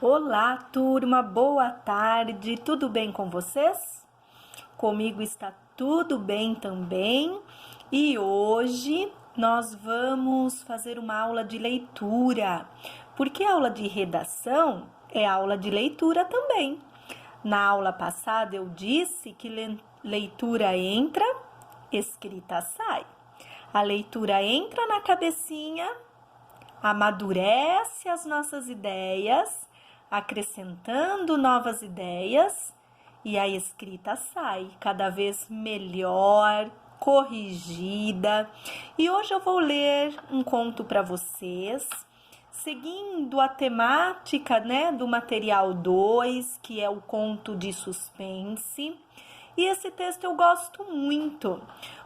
Olá, turma, boa tarde, tudo bem com vocês? Comigo está tudo bem também e hoje nós vamos fazer uma aula de leitura, porque aula de redação é aula de leitura também. Na aula passada eu disse que leitura entra, escrita sai. A leitura entra na cabecinha, amadurece as nossas ideias, acrescentando novas ideias, e a escrita sai cada vez melhor, corrigida. E hoje eu vou ler um conto para vocês, seguindo a temática, do material 2, que é o conto de suspense. E esse texto eu gosto muito,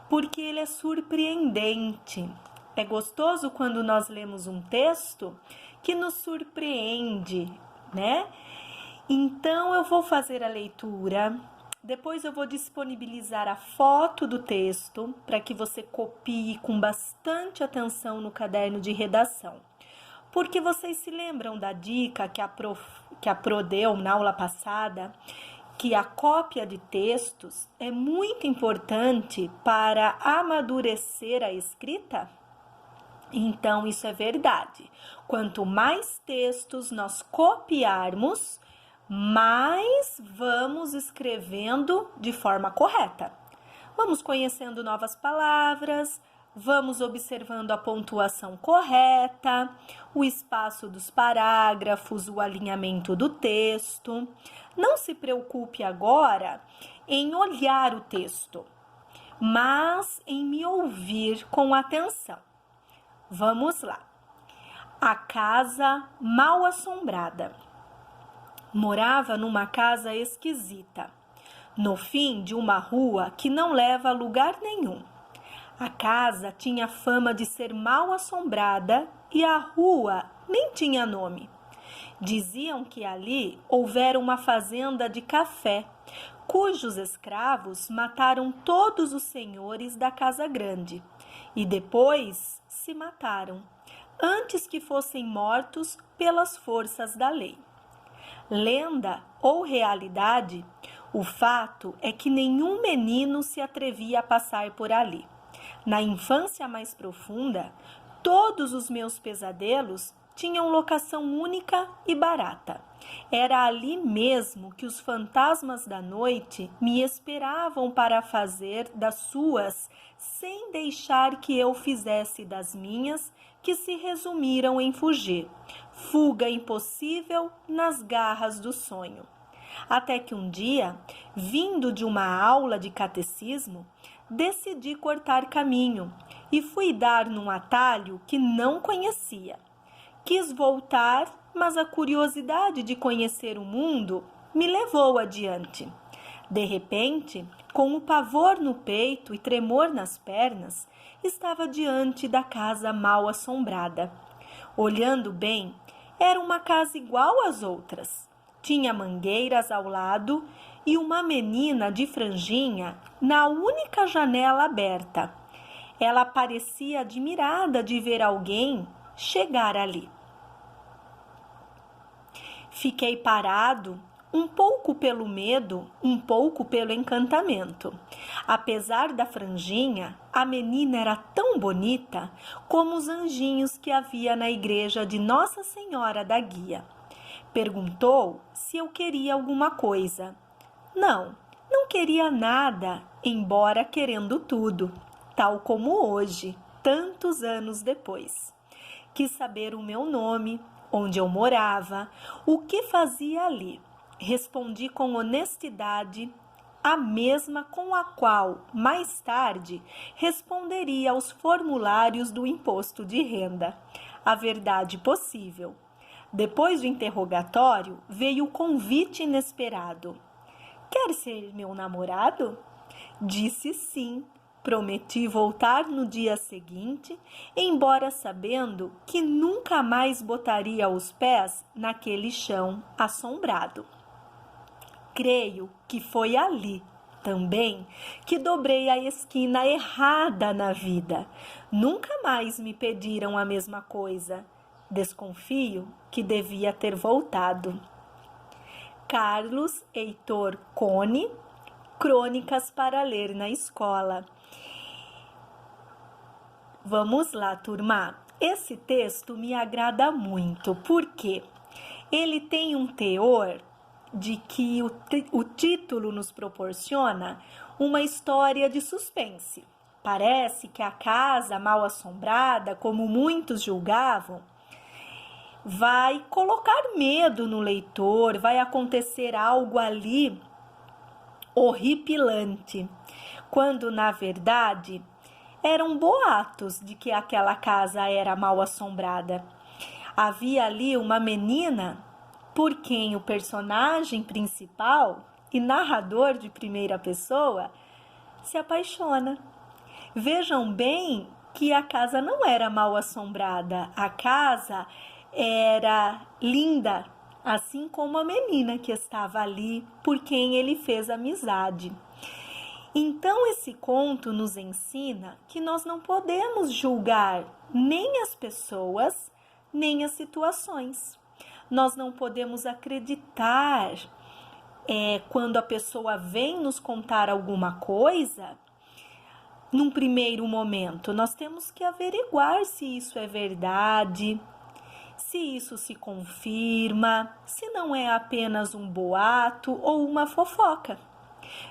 porque ele é surpreendente. É gostoso quando nós lemos um texto que nos surpreende, Então, eu vou fazer a leitura, depois eu vou disponibilizar a foto do texto para que você copie com bastante atenção no caderno de redação. Porque vocês se lembram da dica que a Pro deu na aula passada, que a cópia de textos é muito importante para amadurecer a escrita? Então, isso é verdade. Quanto mais textos nós copiarmos, mais vamos escrevendo de forma correta. Vamos conhecendo novas palavras, vamos observando a pontuação correta, o espaço dos parágrafos, o alinhamento do texto. Não se preocupe agora em olhar o texto, mas em me ouvir com atenção. Vamos lá. A casa mal assombrada. Morava numa casa esquisita, no fim de uma rua que não leva a lugar nenhum. A casa tinha fama de ser mal assombrada e a rua nem tinha nome. Diziam que ali houvera uma fazenda de café, cujos escravos mataram todos os senhores da casa grande e depois se mataram, antes que fossem mortos pelas forças da lei. Lenda ou realidade, o fato é que nenhum menino se atrevia a passar por ali. Na infância mais profunda, todos os meus pesadelos tinham locação única e barata. Era ali mesmo que os fantasmas da noite me esperavam para fazer das suas, sem deixar que eu fizesse das minhas, que se resumiram em fugir. Fuga impossível nas garras do sonho. Até que um dia, vindo de uma aula de catecismo, decidi cortar caminho e fui dar num atalho que não conhecia. Quis voltar, mas a curiosidade de conhecer o mundo me levou adiante. De repente, com o pavor no peito e tremor nas pernas, estava diante da casa mal assombrada. Olhando bem, era uma casa igual às outras. Tinha mangueiras ao lado e uma menina de franjinha na única janela aberta. Ela parecia admirada de ver alguém chegar ali. Fiquei parado, um pouco pelo medo, um pouco pelo encantamento. Apesar da franjinha, a menina era tão bonita como os anjinhos que havia na igreja de Nossa Senhora da Guia. Perguntou se eu queria alguma coisa. Não queria nada, embora querendo tudo, tal como hoje, tantos anos depois. Quis saber o meu nome, onde eu morava, o que fazia ali. Respondi com honestidade, a mesma com a qual, mais tarde, responderia aos formulários do imposto de renda. A verdade possível. Depois do interrogatório, veio o convite inesperado. Quer ser meu namorado? Disse sim. Prometi voltar no dia seguinte, embora sabendo que nunca mais botaria os pés naquele chão assombrado. Creio que foi ali também que dobrei a esquina errada na vida. Nunca mais me pediram a mesma coisa. Desconfio que devia ter voltado. Carlos Heitor Cone, Crônicas para ler na escola. Vamos lá, turma. Esse texto me agrada muito, porque ele tem um teor de que o título nos proporciona uma história de suspense. Parece que a casa mal assombrada, como muitos julgavam, vai colocar medo no leitor, vai acontecer algo ali horripilante, quando na verdade eram boatos de que aquela casa era mal assombrada. Havia ali uma menina por quem o personagem principal e narrador de primeira pessoa se apaixona. Vejam bem que a casa não era mal assombrada, a casa era linda, assim como a menina que estava ali por quem ele fez amizade. Então, esse conto nos ensina que nós não podemos julgar nem as pessoas, nem as situações. Nós não podemos acreditar quando a pessoa vem nos contar alguma coisa, num primeiro momento. Nós temos que averiguar se isso é verdade, se isso se confirma, se não é apenas um boato ou uma fofoca.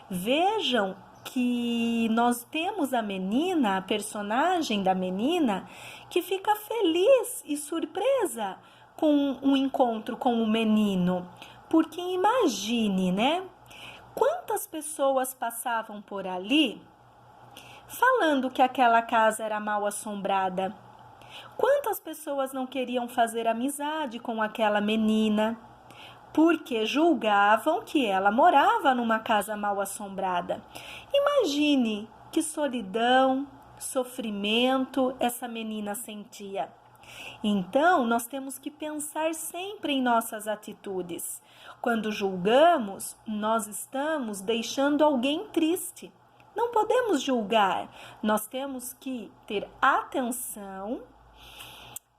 Vejam que nós temos a menina, a personagem da menina, que fica feliz e surpresa com um encontro com o menino. Porque imagine, né? Quantas pessoas passavam por ali falando que aquela casa era mal assombrada? Quantas pessoas não queriam fazer amizade com aquela menina, porque julgavam que ela morava numa casa mal assombrada? Imagine que solidão, sofrimento essa menina sentia. Então, nós temos que pensar sempre em nossas atitudes. Quando julgamos, nós estamos deixando alguém triste. Não podemos julgar, nós temos que ter atenção,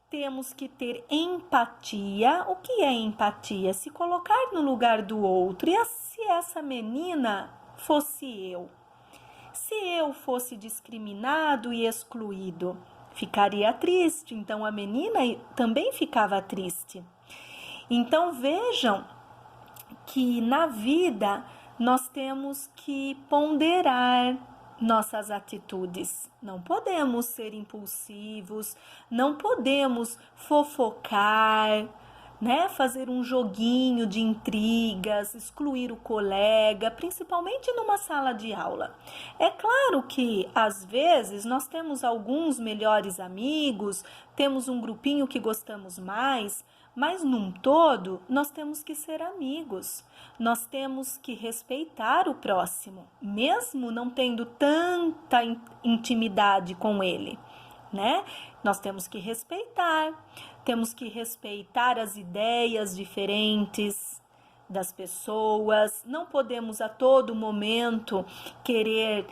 temos que ter empatia. O que é empatia? Se colocar no lugar do outro. E se essa menina fosse eu? Se eu fosse discriminado e excluído, ficaria triste. Então a menina também ficava triste. Então vejam que na vida nós temos que ponderar nossas atitudes. Não podemos ser impulsivos, não podemos fofocar, né? Fazer um joguinho de intrigas, excluir o colega, principalmente numa sala de aula. É claro que às vezes nós temos alguns melhores amigos, temos um grupinho que gostamos mais, mas num todo nós temos que ser amigos, nós temos que respeitar o próximo, mesmo não tendo tanta intimidade com ele, né? Nós temos que respeitar as ideias diferentes das pessoas, não podemos a todo momento querer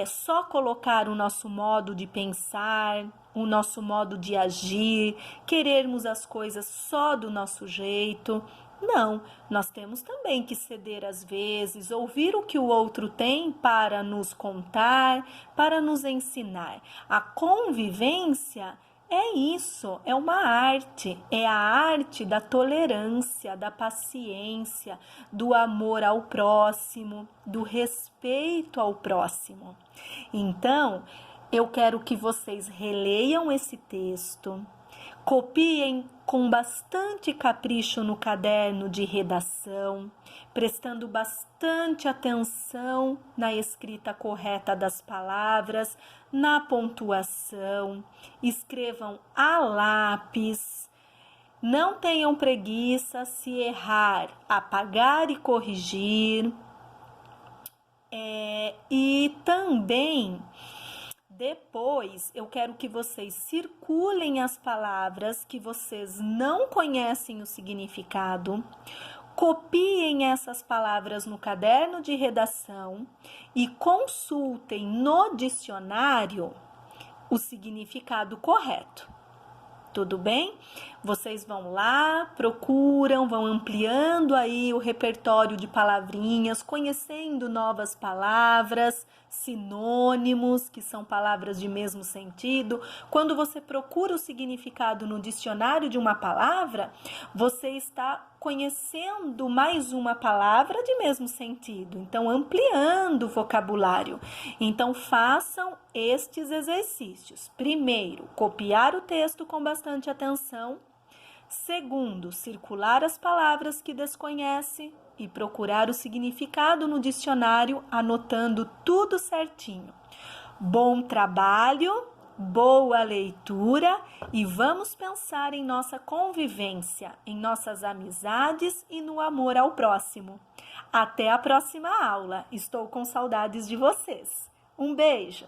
só colocar o nosso modo de pensar, o nosso modo de agir, querermos as coisas só do nosso jeito. Não, nós temos também que ceder às vezes, ouvir o que o outro tem para nos contar, para nos ensinar. A convivência é isso, é uma arte, é a arte da tolerância, da paciência, do amor ao próximo, do respeito ao próximo. Então, eu quero que vocês releiam esse texto, copiem com bastante capricho no caderno de redação, prestando bastante atenção na escrita correta das palavras, na pontuação, escrevam a lápis, não tenham preguiça, se errar, apagar e corrigir, e também depois eu quero que vocês circulem as palavras que vocês não conhecem o significado, copiem essas palavras no caderno de redação e consultem no dicionário o significado correto. Tudo bem? Vocês vão lá, procuram, vão ampliando aí o repertório de palavrinhas, conhecendo novas palavras, sinônimos, que são palavras de mesmo sentido. Quando você procura o significado no dicionário de uma palavra, você está conhecendo mais uma palavra de mesmo sentido, então ampliando o vocabulário. Então façam estes exercícios. Primeiro, copiar o texto com bastante atenção. Segundo, circular as palavras que desconhece e procurar o significado no dicionário, anotando tudo certinho. Bom trabalho! Boa leitura e vamos pensar em nossa convivência, em nossas amizades e no amor ao próximo. Até a próxima aula. Estou com saudades de vocês. Um beijo!